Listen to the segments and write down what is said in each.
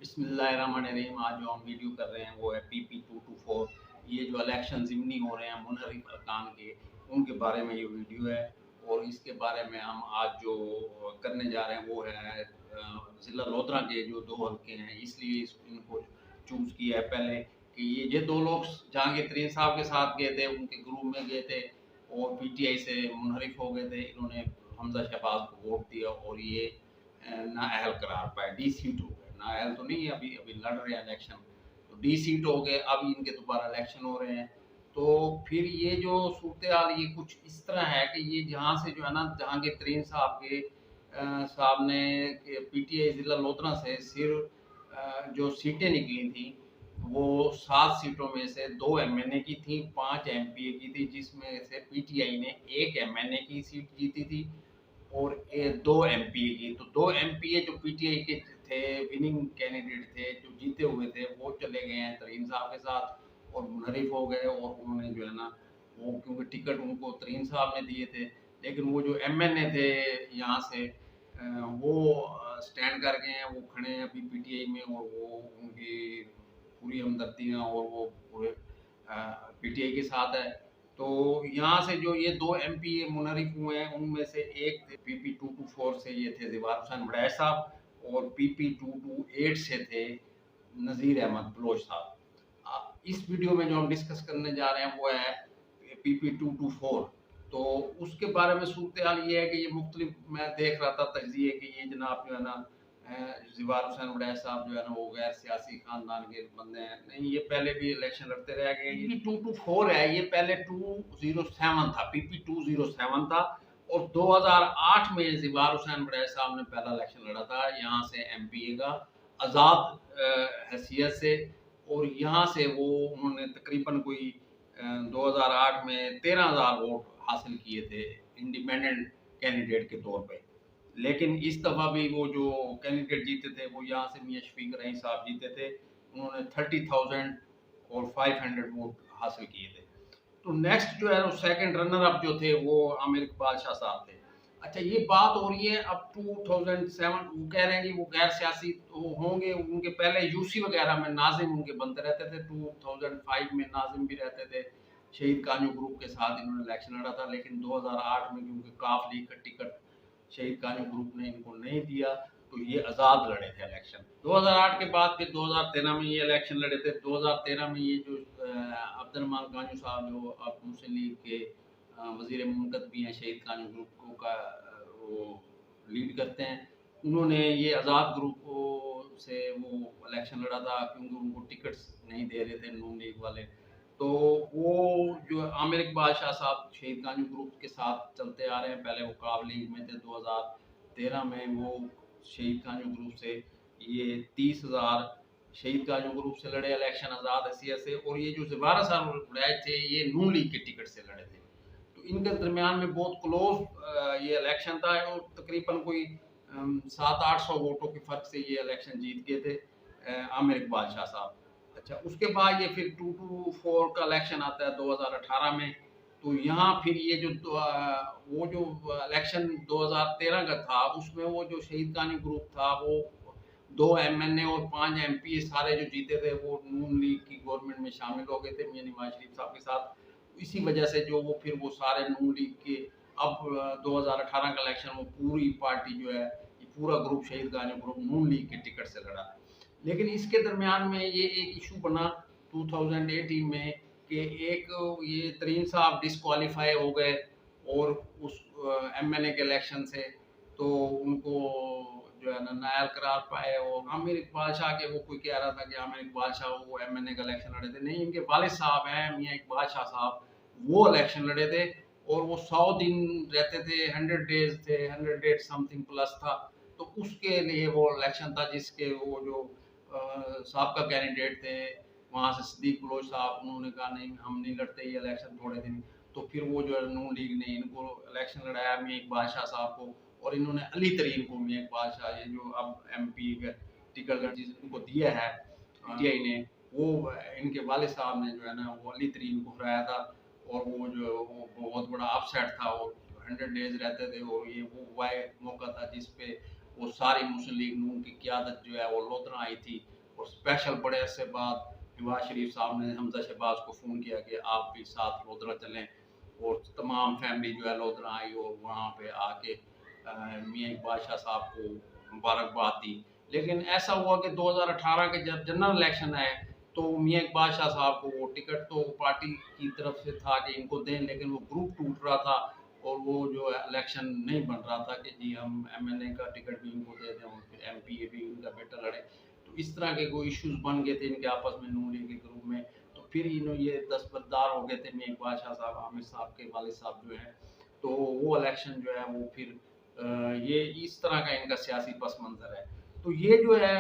बिस्मिल्लाहिर्रहमानिर्रहीम। आज जो हम वीडियो कर रहे हैं वो है PP224। ये जो इलेक्शन ज़िमनी हो रहे हैं मुनहरिफ अरकान के, उनके बारे में ये वीडियो है। और इसके बारे में हम आज जो करने जा रहे हैं वो है ज़िला लोधरा के जो 2 हल्के हैं, इसलिए इनको चूज़ किया है पहले कि ये 2 लोग जहांगीर तरीन साहब के साथ गए थे, उनके ग्रुप में गए थे और PTI से मुनहरिफ हो गए थे। इन्होंने हमजा शहबाज को वोट दिया और ये नाअहल करार पाए, डी सीट हो गए। नाअहल तो नहीं है, अभी अभी लड़ रहे हैं इलेक्शन, तो डी सीट हो गए। अब इनके दोबारा इलेक्शन हो रहे हैं। तो फिर ये जो सूरत हाल ये कुछ इस तरह है कि ये जहाँ से जो है ना जहांगीर तरीन साहब के साहब ने PTI ज़िला लोधरा से सिर्फ जो सीटें निकली थी वो 7 सीटों में से 2 MNA की थी, 5 MPA की थी, जिसमें से PTI ने 1 MNA की सीट जीती थी और 2 MPA की। तो 2 MPA जो PTI के थे, विनिंग कैंडिडेट थे, जो जीते हुए थे, वो चले गए हैं तरीन साहब के साथ और मुनहरिफ हो गए। और उन्होंने जो है ना वो क्योंकि टिकट उनको तरीन साहब ने दिए थे, लेकिन वो जो MNA थे यहाँ से वो स्टैंड कर गए हैं, वो खड़े हैं अभी PTI में। और वो उनकी पूरी हमदर्दियाँ और वो पूरे PTI के साथ है। तो यहाँ से जो ये 2 MPA मुनहरिफ हुए हैं, उनमें से एक थे PP224 से ये थे ज़िवार हुसैन बड़ैच साहब और PP228 से थे नज़ीर अहमद बलोच साहब। इस वीडियो में जो हम डिस्कस करने जा रहे हैं वो है PP224। तो उसके बारे में सूरत हाल ये है कि ये मुख्तलिफ मैं देख रहा था तज्जिए कि ये जनाब जो है ना ज़िवार हुसैन बड़ैच साहब जो है ना वो गैर सियासी खानदान के बंदे हैं। नहीं, ये पहले भी इलेक्शन लड़ते रह गए। ये 224 है, ये पहले 207 था, PP207 था। और 2008 में ज़िवार हुसैन बड़ैच साहब ने पहला इलेक्शन लड़ा था यहाँ से MPA का आज़ाद हैसियत से। और यहाँ से वो उन्होंने तकरीबन कोई 2008 में 13,000 वोट हासिल किए थे इंडिपेंडेंट कैंडिडेट के तौर पे। लेकिन इस दफ़ा भी वो जो कैंडिडेट जीते थे वो यहाँ से मियां शफीक रहीम साहब जीते थे। उन्होंने 30,500 वोट हासिल किए थे। तो नेक्स्ट जो है वो सेकंड रनर अप जो थे वो आमिर इकबाल शाह साहब थे। अच्छा, ये बात हो रही है अब 2007, वो कह रहे हैं कि वो गैर सियासी तो होंगे। उनके पहले यूसी वगैरह में नाजिम उनके बनते रहते थे, 2005 में नाजिम भी रहते थे। शहीद कानू ग्रुप के साथ इन्होंने इलेक्शन लड़ा था, लेकिन 2008 में क्योंकि काफ लीग का टिकट शहीद कानू ग्रुप ने इनको नहीं दिया तो ये आज़ाद लड़े थे इलेक्शन। 2008 के बाद फिर 2013 में ये इलेक्शन लड़े थे। 2013 में ये जो अब्दुर्रहमान कानू साहब जो अब मुस्लिम लीग के वजीर मुमलकत भी हैं, शहीद कानू ग्रुप को का वो लीड करते हैं, उन्होंने ये आज़ाद ग्रुप से वो इलेक्शन लड़ा था क्योंकि उनको टिकट्स नहीं दे रहे थे नून लीग वाले। तो वो जो आमिर इकबाल शाह साहब शहीद कानू ग्रुप के साथ चलते आ रहे हैं, पहले वो काब लीग में थे। 2013 में वो शहीद कानू ग्रुप से ये 30,000 शहीद कानू ग्रुप से लड़े इलेक्शन आज़ाद हैसियत से। और ये जो ज़िवारा साहब लड़ाए थे ये नून लीग के टिकट से लड़े थे। तो इनके दरमियान में बहुत क्लोज ये इलेक्शन था और तकरीबन कोई 700-800 वोटों के फ़र्क से ये इलेक्शन जीत गए थे आमिर इकबाल शाह साहब। अच्छा, उसके बाद ये फिर 224 का इलेक्शन आता है 2018 में। तो यहाँ फिर ये जो वो जो इलेक्शन 2013 का था उसमें वो जो शहीद कानू ग्रुप था वो 2 MNA और 5 MPA सारे जो जीते थे वो नून लीग की गवर्नमेंट में शामिल हो गए थे मियां नवाज शरीफ साहब के साथ। इसी वजह से जो वो फिर वो सारे नून लीग के अब 2018 का इलेक्शन वो पूरी पार्टी जो है ये पूरा ग्रुप शहीद कानू ग्रुप नून लीग के टिकट से लड़ा। लेकिन इसके दरमियान में ये एक इशू बना 2018 में कि एक ये तरीन साहब डिसक्वालीफाई हो गए और उस MNA के इलेक्शन से। तो उनको जो है ना नायल करार पाए। और आमिर इकबाल शाह के वो कोई कह रहा था कि आमिर इकबाल शाह वो MNA का इलेक्शन लड़े थे, नहीं, इनके वालिद साहब हैं मियां इकबाल शाह साहब, वो इलेक्शन लड़े थे। और वो 100 दिन रहते थे, 100 डेज थे, 100 डेज समथिंग प्लस था। तो उसके लिए वो इलेक्शन था जिसके वो जो साहब का कैंडिडेट थे वहाँ से सिद्दीक बलोच साहब, उन्होंने कहा नहीं हम नहीं लड़ते ये इलेक्शन थोड़े दिन। तो फिर वो जो है नून लीग ने इनको इलेक्शन लड़ाया मियां इकबाल शाह साहब को। और इन्होंने अली तरीन को मियां इकबाल शाह ये जो अब MP का टिकट जिनको दिया है PTI ने, वो इनके वाले साहब ने जो है ना वो अली तरीन को हराया था। और वो जो वो बहुत बड़ा अपसेट था और 100 डेज रहते थे। और ये वो वाई मौका था जिसपे वो सारी मुस्लिम लीग नून की क़यादत जो है वो लोधरा आई थी, और स्पेशल बड़े अरसे बाद नवाज शरीफ साहब ने हमजा शहबाज को फ़ोन किया कि आप भी साथ लोधरा चलें, और तमाम फैमिली जो है लोधरा आई और वहाँ पे आके मियाँ इकबाल शाह साहब को मुबारकबाद दी। लेकिन ऐसा हुआ कि 2018 के जब जनरल इलेक्शन आए तो मियाँ इकबाल शाह साहब को वो टिकट तो पार्टी की तरफ से था कि इनको दें, लेकिन वो ग्रुप टूट रहा था और वो जो है इलेक्शन नहीं बन रहा था कि जी हम एमएनए का टिकट भी इनको दे दें और फिर एमपी भी इनका बेटा लड़े। तो इस तरह के कोई इश्यूज बन गए थे इनके आपस में नून लीग के ग्रुप में। तो फिर इन्होंने ये दस्तबरदार हो गए थे मियाँ इकबाल शाह साहब, आमिर साहब के वालिद साहब जो हैं, तो वो इलेक्शन जो है वो फिर ये इस तरह का इनका सियासी पस मंज़र है। तो ये जो है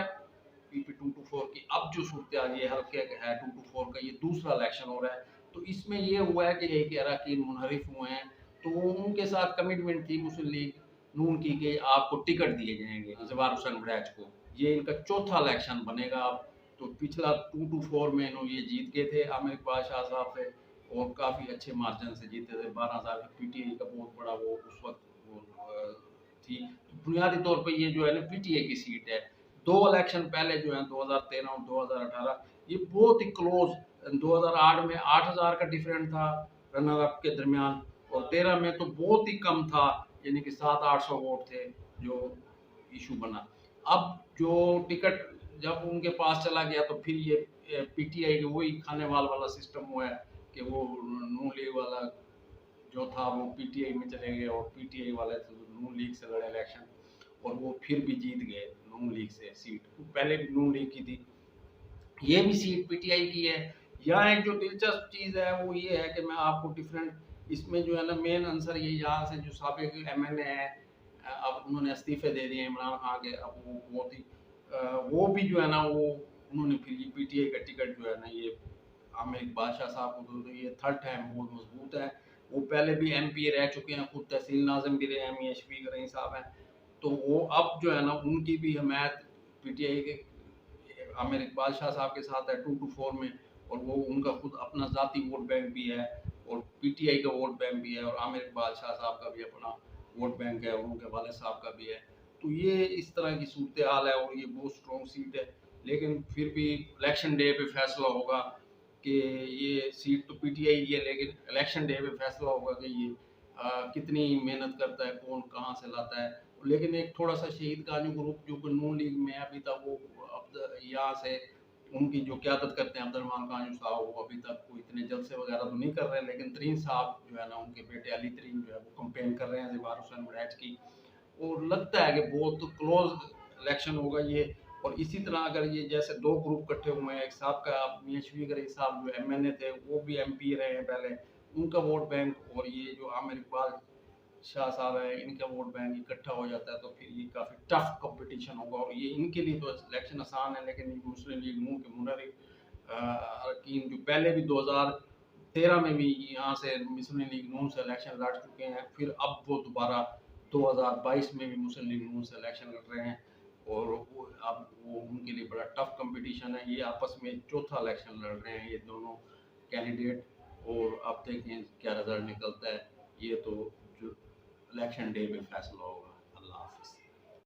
पीपी 224 की अब जो सूरत ये हल्के है 224 का ये दूसरा इलेक्शन हो रहा है। तो इसमें ये हुआ है कि एक अरकान मुनहरिफ हुए हैं, तो उनके साथ कमिटमेंट थी मुस्लिम लीग नून की कि आपको टिकट दिए जाएंगे जवार हुसैन बड़ैच को। ये इनका चौथा इलेक्शन बनेगा अब। तो पिछला 224 में इन्होंने ये जीत गए थे आमिर इकबाल शाह साहब से, और काफ़ी अच्छे मार्जिन से जीते थे। 12,000 की पीटीआई का बहुत बड़ा वो उस वक्त वो थी। तो बुनियादी तौर पे ये जो है ना पीटीआई की सीट है। दो इलेक्शन पहले जो है 2013 और 2018 ये बहुत ही क्लोज, 2008 में 8,000 का डिफरेंट था रनर अप के दरमियान, और 13 में तो बहुत ही कम था, यानी कि 700-800 वोट थे जो इशू बना। अब जो टिकट जब उनके पास चला गया तो फिर ये पीटीआई के वही खाने वाला सिस्टम हुआ है कि वो नून लीग वाला जो था वो पीटीआई में चले गए, और पीटीआई वाले तो नून लीग से लड़े इलेक्शन, और वो फिर भी जीत गए नून लीग से सीट। पहले भी नून लीग की थी, ये भी सीट पीटीआई की है। यहाँ एक जो दिलचस्प चीज़ है वो ये है कि मैं आपको डिफरेंट इसमें जो है ना मेन आंसर ये यहाँ से जो साबिक एमएनए है, अब उन्होंने इस्तीफे दे दिए इमरान खान के, अब वो बहुत ही वो भी जो है ना वो उन्होंने फिर ये पीटीआई का टिकट जो है ना ये आमिर इकबाल शाह साहब को, तो ये थर्ड टाइम बहुत मजबूत है। वो पहले भी एमपी रह चुके हैं, खुद तहसील नाज़िम भी रहे हैं, मियां शफीक रही साहब हैं। तो वो अब जो है ना उनकी भी हमायत पीटीआई के आमिर इकबाल शाह साहब के साथ है 224 में, और वो उनका खुद अपना ज़ाती वोट बैंक भी है, और पीटीआई का वोट बैंक भी है, और आमिर इकबाल शाह साहब का भी अपना वोट बैंक है, और उनके वाले साहब का भी है। तो ये इस तरह की सूरत हाल है, और ये बहुत स्ट्रॉन्ग सीट है। लेकिन फिर भी इलेक्शन डे पे फैसला होगा कि ये सीट तो पीटीआई की है, लेकिन इलेक्शन डे पे फैसला होगा कि ये कितनी मेहनत करता है, कौन कहाँ से लाता है। लेकिन एक थोड़ा सा शहीद कानू ग्रुप जो कि नून लीग में अभी तक वो अब यहाँ से उनकी जो क्यादत करते हैं अब्दुलरहमान कानू साहब, वो अभी तक कोई इतने जलसे वगैरह तो नहीं कर रहे हैं, लेकिन तरीन साहब जो है ना उनके बेटे अली तरीन जो है वो कंपेन कर रहे हैं ज़वार हुसैन बड़ैच की, और लगता है कि बहुत क्लोज इलेक्शन होगा ये। और इसी तरह अगर ये जैसे दो ग्रुप इकट्ठे हुए हैं, एक साहब का मियां शफीक रही साहब जो एमएनए थे वो भी एमपी रहे हैं पहले, उनका वोट बैंक, और ये जो आमिर इकबाल शाह साहब है इनका वोट बैंक इकट्ठा हो जाता है, तो फिर ये काफ़ी टफ कंपटीशन होगा। और ये इनके लिए तो इलेक्शन आसान है, लेकिन मुस्लिम लीग नून के मुनहरिफ अरकान जो पहले भी 2013 में भी यहाँ से मुस्लिम लीग नून से इलेक्शन लड़ चुके हैं, फिर अब वो दोबारा 2022 में भी मुस्लिम लीग नून से इलेक्शन लड़ रहे हैं, और वो अब वो उनके लिए बड़ा टफ कंपटीशन है। ये आपस में चौथा इलेक्शन लड़ रहे हैं ये दोनों कैंडिडेट, और अब देखें क्या रिजल्ट निकलता है। ये तो जो इलेक्शन डे में फैसला होगा।